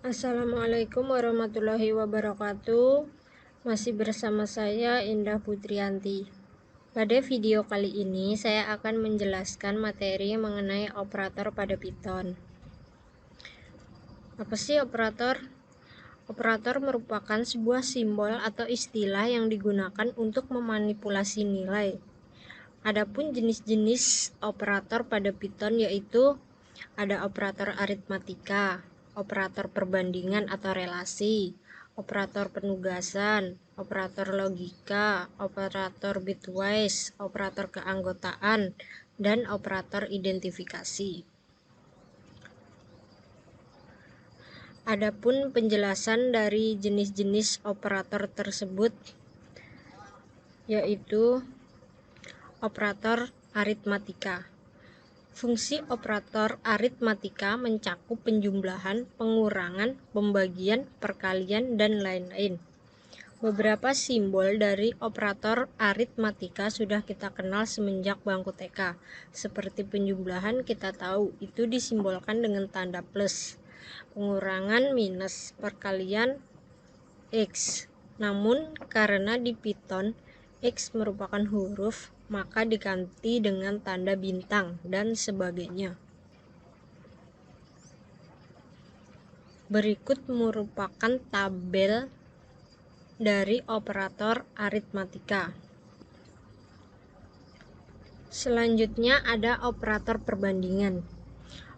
Assalamualaikum warahmatullahi wabarakatuh. Masih bersama saya Indah Putrianti. Pada video kali ini saya akan menjelaskan materi mengenai operator pada Python. Apa sih operator? Operator merupakan sebuah simbol atau istilah yang digunakan untuk memanipulasi nilai. Adapun jenis-jenis operator pada Python yaitu ada operator aritmatika, operator perbandingan atau relasi, operator penugasan, operator logika, operator bitwise, operator keanggotaan, dan operator identifikasi. Adapun penjelasan dari jenis-jenis operator tersebut yaitu operator aritmatika. Fungsi operator aritmatika mencakup penjumlahan, pengurangan, pembagian, perkalian, dan lain-lain. Beberapa simbol dari operator aritmatika sudah kita kenal semenjak bangku TK. Seperti penjumlahan kita tahu itu disimbolkan dengan tanda plus, pengurangan minus, perkalian X. Namun karena di Python X merupakan huruf, maka diganti dengan tanda bintang dan sebagainya. Berikut merupakan tabel dari operator aritmatika. Selanjutnya ada operator perbandingan.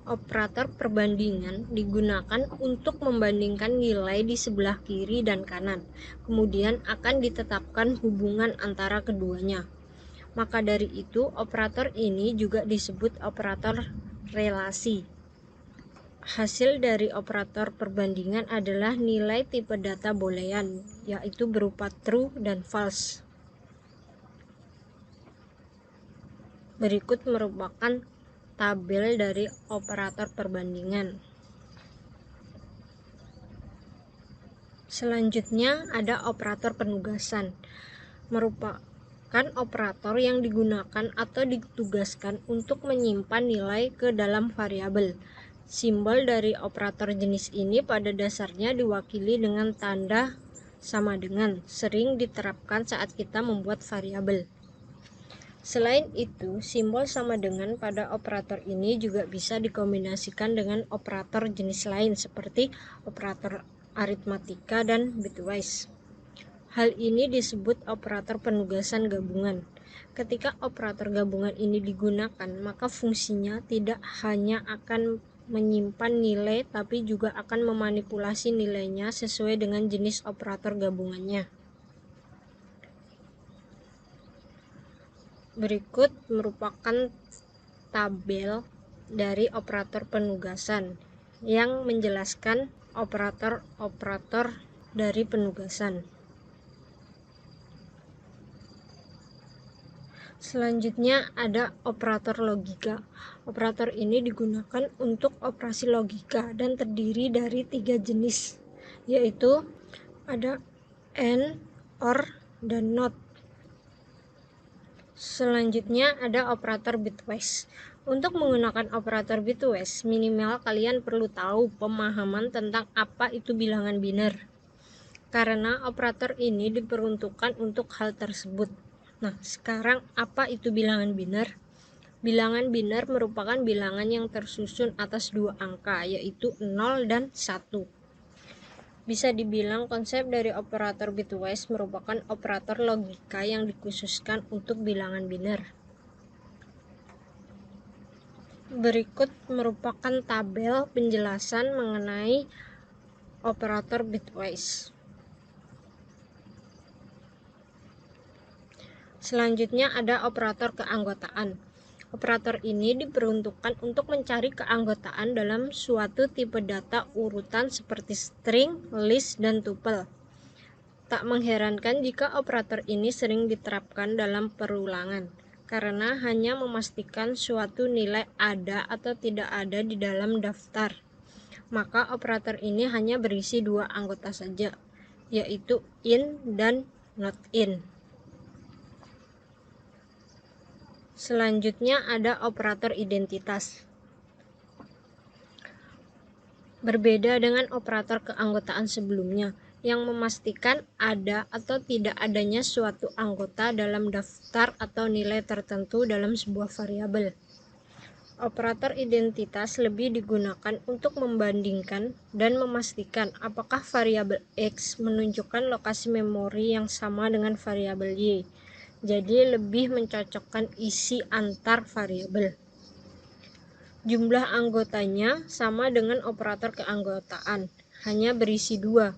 Operator perbandingan digunakan untuk membandingkan nilai di sebelah kiri dan kanan. Kemudian akan ditetapkan hubungan antara keduanya. Maka dari itu, operator ini juga disebut operator relasi. Hasil dari operator perbandingan adalah nilai tipe data boolean, yaitu berupa true dan false. Berikut merupakan tabel dari operator perbandingan. Selanjutnya ada operator penugasan. Merupakan operator yang digunakan atau ditugaskan untuk menyimpan nilai ke dalam variabel. Simbol dari operator jenis ini pada dasarnya diwakili dengan tanda sama dengan, sering diterapkan saat kita membuat variabel. Selain itu, simbol sama dengan pada operator ini juga bisa dikombinasikan dengan operator jenis lain seperti operator aritmatika dan bitwise. Hal ini disebut operator penugasan gabungan. Ketika operator gabungan ini digunakan, maka fungsinya tidak hanya akan menyimpan nilai, tapi juga akan memanipulasi nilainya sesuai dengan jenis operator gabungannya. Berikut merupakan tabel dari operator penugasan yang menjelaskan operator-operator dari penugasan. Selanjutnya ada operator logika. Operator ini digunakan untuk operasi logika dan terdiri dari 3 jenis, yaitu ada AND, OR, dan NOT. Selanjutnya ada operator bitwise. Untuk menggunakan operator bitwise, minimal kalian perlu tahu pemahaman tentang apa itu bilangan biner. Karena operator ini diperuntukkan untuk hal tersebut. Nah, sekarang apa itu bilangan biner? Bilangan biner merupakan bilangan yang tersusun atas 2 angka, yaitu 0 dan 1. Bisa dibilang konsep dari operator bitwise merupakan operator logika yang dikhususkan untuk bilangan biner. Berikut merupakan tabel penjelasan mengenai operator bitwise. Selanjutnya ada operator keanggotaan. Operator ini diperuntukkan untuk mencari keanggotaan dalam suatu tipe data urutan seperti string, list, dan tuple. Tak mengherankan jika operator ini sering diterapkan dalam perulangan, karena hanya memastikan suatu nilai ada atau tidak ada di dalam daftar. Maka operator ini hanya berisi 2 anggota saja, yaitu in dan not in. Selanjutnya ada operator identitas. Berbeda dengan operator keanggotaan sebelumnya, yang memastikan ada atau tidak adanya suatu anggota dalam daftar atau nilai tertentu dalam sebuah variabel. Operator identitas lebih digunakan untuk membandingkan dan memastikan apakah variabel X menunjukkan lokasi memori yang sama dengan variabel Y. Jadi lebih mencocokkan isi antar variabel. Jumlah anggotanya sama dengan operator keanggotaan, hanya berisi 2.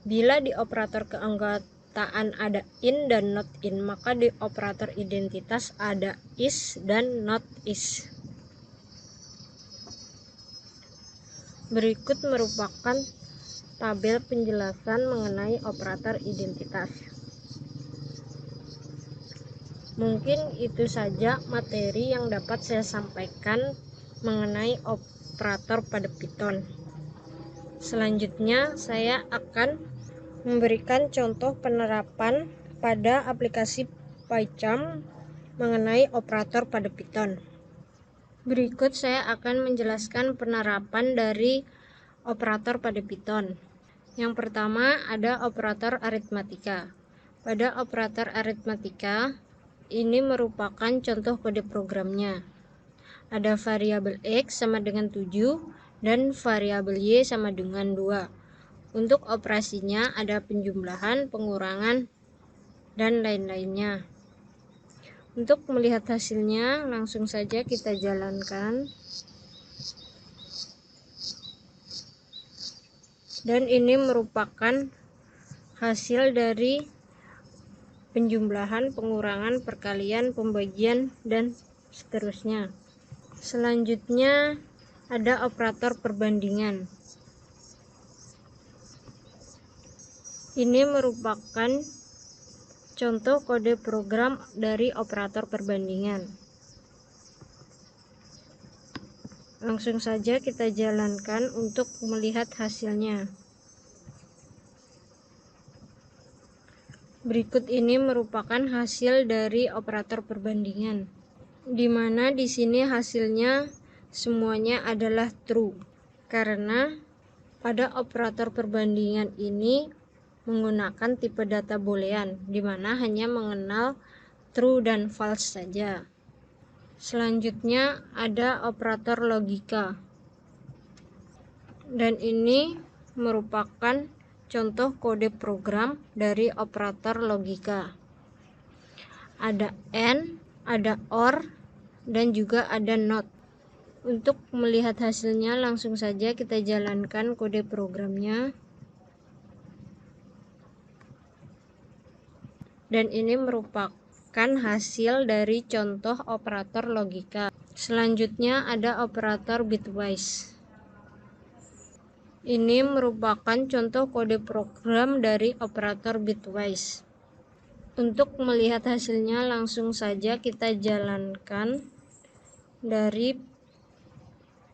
Bila di operator keanggotaan ada in dan not in, maka di operator identitas ada is dan not is. Berikut merupakan tabel penjelasan mengenai operator identitas. Mungkin itu saja materi yang dapat saya sampaikan mengenai operator pada Python. Selanjutnya saya akan memberikan contoh penerapan pada aplikasi PyCharm mengenai operator pada Python. Berikut saya akan menjelaskan penerapan dari operator pada Python. Yang pertama ada operator aritmatika. Pada operator aritmatika, ini merupakan contoh kode programnya. Ada variabel X sama dengan 7 dan variabel Y sama dengan 2. Untuk operasinya ada penjumlahan, pengurangan, dan lain-lainnya. Untuk melihat hasilnya, langsung saja kita jalankan. Dan ini merupakan hasil dari penjumlahan, pengurangan, perkalian, pembagian, dan seterusnya. Selanjutnya ada operator perbandingan. Ini merupakan contoh kode program dari operator perbandingan. Langsung saja kita jalankan untuk melihat hasilnya. Berikut ini merupakan hasil dari operator perbandingan, di mana di sini hasilnya semuanya adalah true, karena pada operator perbandingan ini menggunakan tipe data boolean, di mana hanya mengenal true dan false saja. Selanjutnya ada operator logika, dan ini merupakan contoh kode program dari operator logika. Ada AND, ada OR, dan juga ada NOT. Untuk melihat hasilnya, langsung saja kita jalankan kode programnya. Dan ini merupakan hasil dari contoh operator logika. Selanjutnya ada operator bitwise. Ini merupakan contoh kode program dari operator bitwise. Untuk melihat hasilnya, langsung saja kita jalankan dari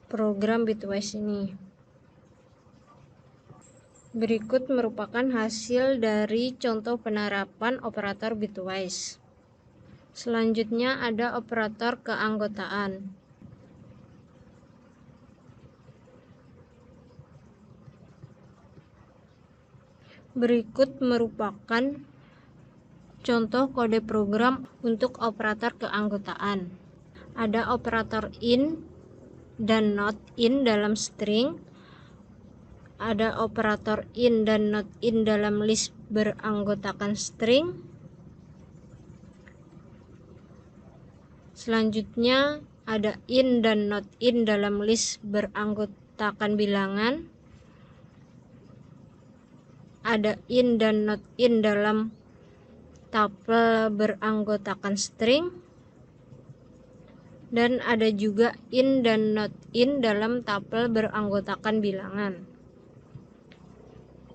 program bitwise ini. Berikut merupakan hasil dari contoh penerapan operator bitwise. Selanjutnya ada operator keanggotaan. Berikut merupakan contoh kode program untuk operator keanggotaan. Ada operator in dan not in dalam string. Ada operator in dan not in dalam list beranggotakan string. Selanjutnya ada in dan not in dalam list beranggotakan bilangan. Ada in dan not in dalam tuple beranggotakan string. Dan ada juga in dan not in dalam tuple beranggotakan bilangan.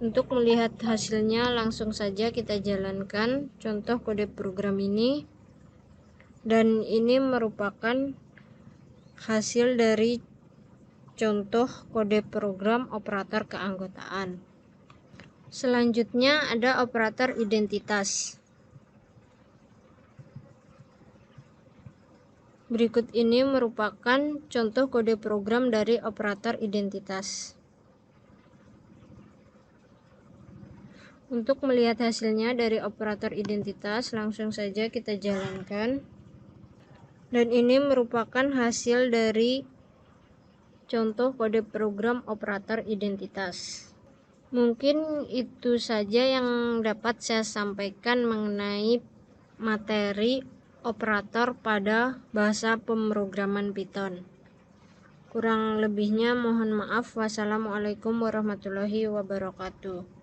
Untuk melihat hasilnya, langsung saja kita jalankan contoh kode program ini. Dan ini merupakan hasil dari contoh kode program operator keanggotaan. Selanjutnya ada operator identitas. Berikut ini merupakan contoh kode program dari operator identitas. Untuk melihat hasilnya dari operator identitas, langsung saja kita jalankan. Dan ini merupakan hasil dari contoh kode program operator identitas. Mungkin itu saja yang dapat saya sampaikan mengenai materi operator pada bahasa pemrograman Python. Kurang lebihnya mohon maaf. Wassalamualaikum warahmatullahi wabarakatuh.